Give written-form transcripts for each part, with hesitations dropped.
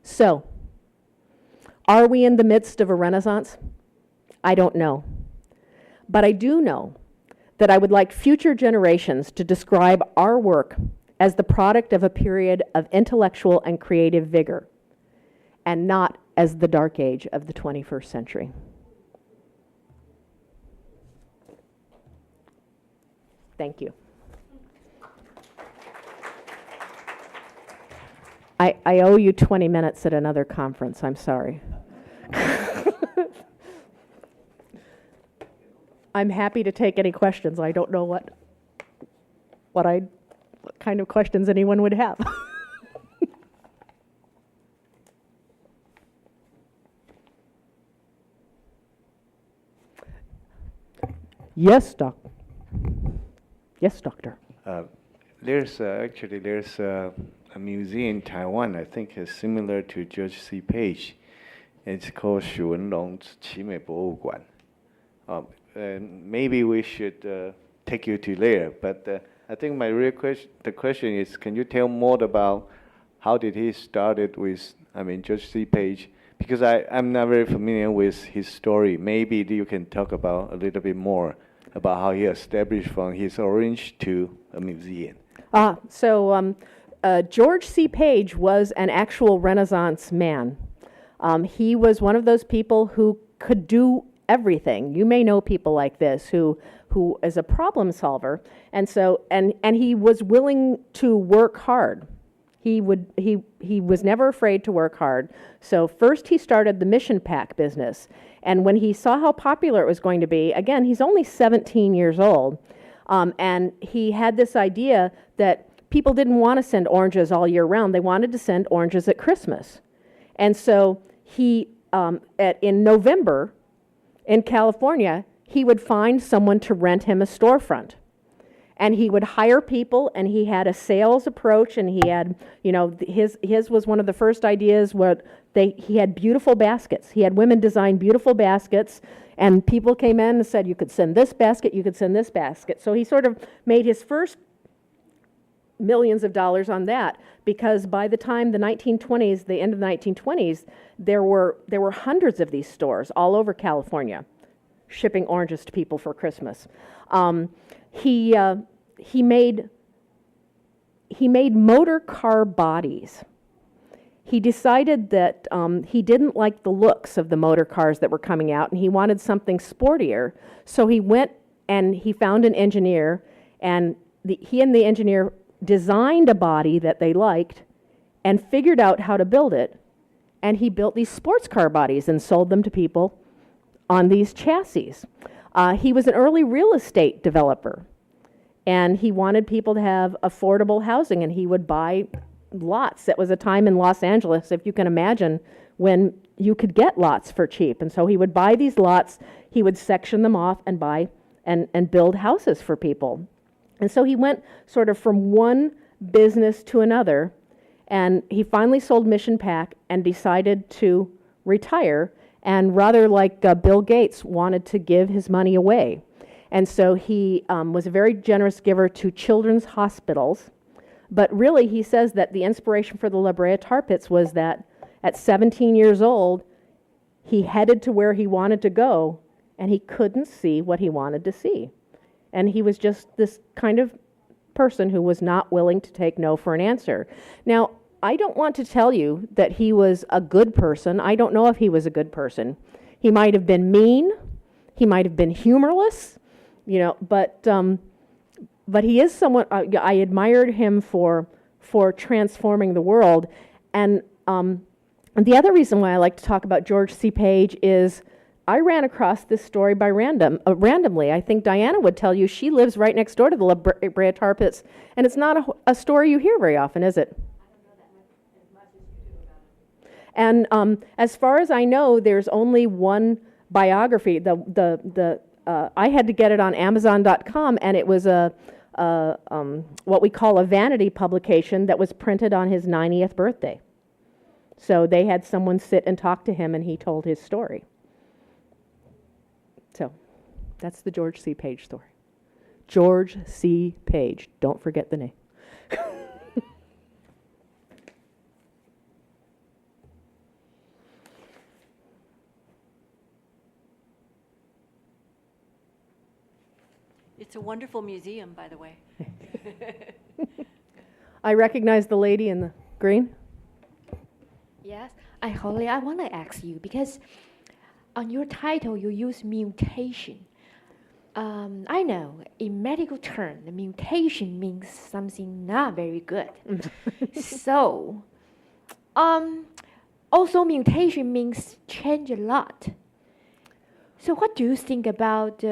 So, are we in the midst of a renaissance? I don't know. But I do know that I would like future generations to describe our work as the product of a period of intellectual and creative vigor, and not as the dark age of the 21st century. Thank you. I owe you 20 minutes at another conference. I'm sorry. I'm happy to take any questions. I don't know what kind of questions anyone would have. Yes, doctor. Yes, doctor. There's a museum in Taiwan, I think is similar to George C. Page. It's called 许文龙奇美博物馆. And maybe we should take you to there. But I think my real the question is, can you tell more about how did he started with, George C. Page? Because I'm not very familiar with his story. Maybe you can talk about a little bit more about how he established from his origin to a museum. George C. Page was an actual Renaissance man. He was one of those people who could do everything. You may know people like this who is a problem solver, and he was willing to work hard. He was never afraid to work hard. So first he started the mission pack business, and when he saw how popular it was going to be, again, he's only 17 years old, and he had this idea that people didn't want to send oranges all year round. They wanted to send oranges at Christmas. And so he, in November, in California, he would find someone to rent him a storefront. And he would hire people, and he had a sales approach, and he had, his was one of the first ideas where he had beautiful baskets. He had women design beautiful baskets, and people came in and said, you could send this basket, you could send this basket. So he sort of made his first millions of dollars on that, because by the time the 1920s, the end of the 1920s, there were hundreds of these stores all over California shipping oranges to people for Christmas. He made motor car bodies. He decided that he didn't like the looks of the motor cars that were coming out, and he wanted something sportier. So he went and he found an engineer, and he and the engineer designed a body that they liked and figured out how to build it. And he built these sports car bodies and sold them to people on these chassis. He was an early real estate developer, and he wanted people to have affordable housing, and he would buy lots. That was a time in Los Angeles, if you can imagine, when you could get lots for cheap. And so he would buy these lots, he would section them off and buy and build houses for people. And so he went sort of from one business to another, and he finally sold Mission Pack and decided to retire, and rather like Bill Gates, wanted to give his money away. And so he was a very generous giver to children's hospitals. But really, he says that the inspiration for the La Brea Tar Pits was that at 17 years old, he headed to where he wanted to go, and he couldn't see what he wanted to see. And he was just this kind of person who was not willing to take no for an answer. Now, I don't want to tell you that he was a good person. I don't know if he was a good person. He might have been mean. He might have been humorless, but he is someone, I admired him for transforming the world. And the other reason why I like to talk about George C. Page is I ran across this story by randomly. I think Diana would tell you she lives right next door to the La Brea Tar Pits, and it's not a story you hear very often, is it? I don't know that as much as you do about it. And as far as I know, there's only one biography. I had to get it on Amazon.com, and it was what we call a vanity publication that was printed on his 90th birthday. So they had someone sit and talk to him, and he told his story. So that's the George C. Page story. George C. Page. Don't forget the name. It's a wonderful museum, by the way. I recognize the lady in the green. Yes, Holly, I want to ask you, because on your title you use mutation. I know in medical term, the mutation means something not very good. So, also mutation means change a lot. So what do you think about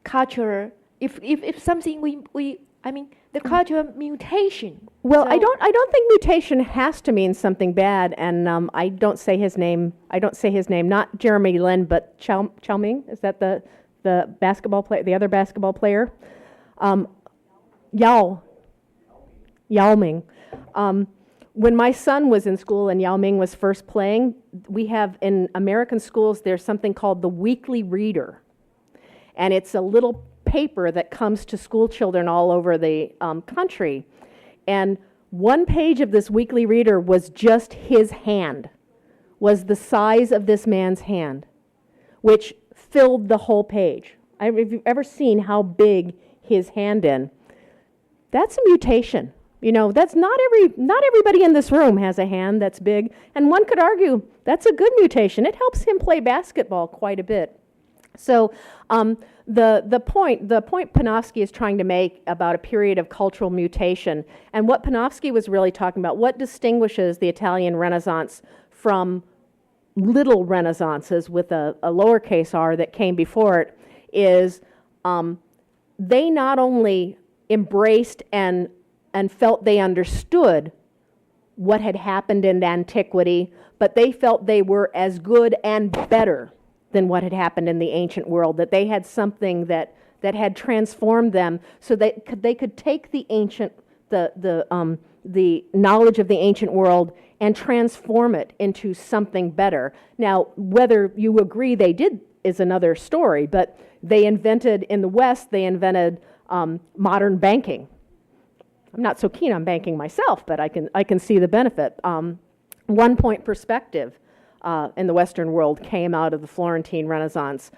culture? If something the cultural mutation. Well, So- I don't think mutation has to mean something bad, and I don't say his name. Not Jeremy Lin, but Chao Ming. Is that the basketball player? The other basketball player, Yao Ming. When my son was in school and Yao Ming was first playing, we have in American schools there's something called the Weekly Reader, and it's a little paper that comes to school children all over the country. And one page of this Weekly Reader was just his hand, was the size of this man's hand, which filled the whole page. If you've ever seen how big his hand is, that's a mutation. That's not everybody in this room has a hand that's big, and one could argue that's a good mutation. It helps him play basketball quite a bit. So the point Panofsky is trying to make about a period of cultural mutation, and what Panofsky was really talking about, what distinguishes the Italian Renaissance from little Renaissances with a lowercase r that came before it, is they not only embraced and felt they understood what had happened in antiquity, but they felt they were as good and better than what had happened in the ancient world, that they had something that had transformed them, so that they could take the knowledge of the ancient world and transform it into something better. Now, whether you agree they did is another story, but in the West, they invented modern banking. I'm not so keen on banking myself, but I can see the benefit. 1 point perspective in the Western world came out of the Florentine Renaissance.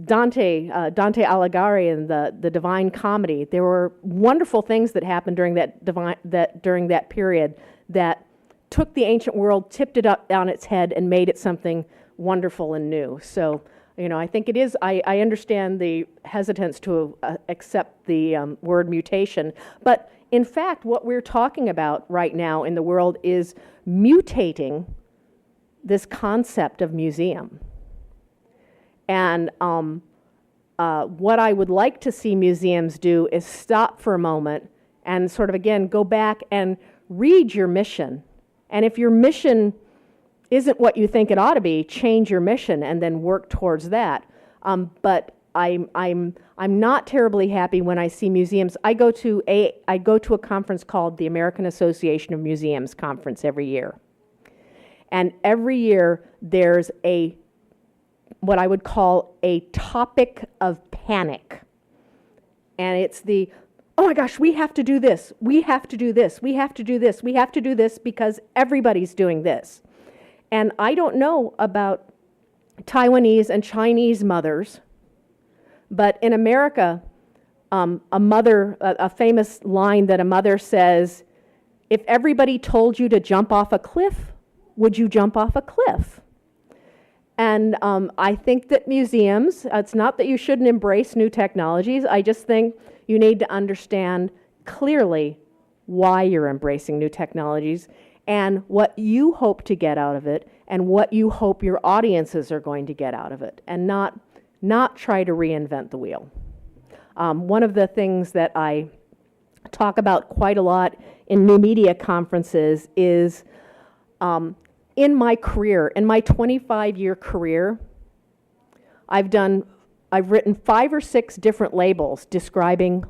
Dante Alighieri and the Divine Comedy. There were wonderful things that happened during that period that took the ancient world, tipped it up on its head, and made it something wonderful and new. So, I think it is. I understand the hesitance to accept the word mutation, but in fact, what we're talking about right now in the world is mutating this concept of museum. And what I would like to see museums do is stop for a moment and sort of, again, go back and read your mission. And if your mission isn't what you think it ought to be, change your mission and then work towards that. But I'm not terribly happy when I see museums. I go to a conference called the American Association of Museums conference every year. And every year there's what I would call a topic of panic. And it's oh my gosh, we have to do this. We have to do this. We have to do this. We have to do this because everybody's doing this. And I don't know about Taiwanese and Chinese mothers, but in America, a famous line that a mother says, if everybody told you to jump off a cliff, would you jump off a cliff? And I think that museums, it's not that you shouldn't embrace new technologies, I just think you need to understand clearly why you're embracing new technologies and what you hope to get out of it and what you hope your audiences are going to get out of it, and not try to reinvent the wheel. One of the things that I talk about quite a lot in new media conferences is in my career, in my 25-year career, I've written 5 or 6 different labels describing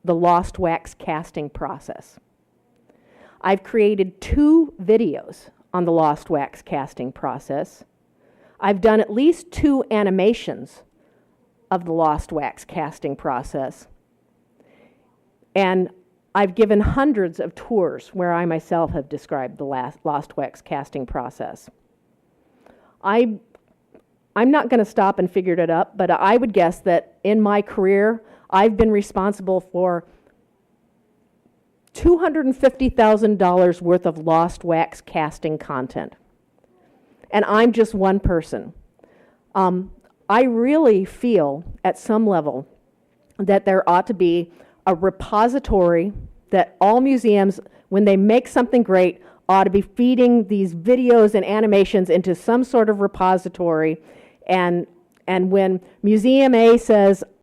the lost wax casting process. I've created 2 videos on the lost wax casting process. I've done at least 2 animations of the lost wax casting process. And I've given hundreds of tours where I myself have described the lost wax casting process. I I'm not going to stop and figure it up, but I would guess that in my career, I've been responsible for $250,000 worth of lost wax casting content. And I'm just one person. I really feel at some level that there ought to be a repository that all museums, when they make something great, ought to be feeding these videos and animations into some sort of repository. And when Museum A says,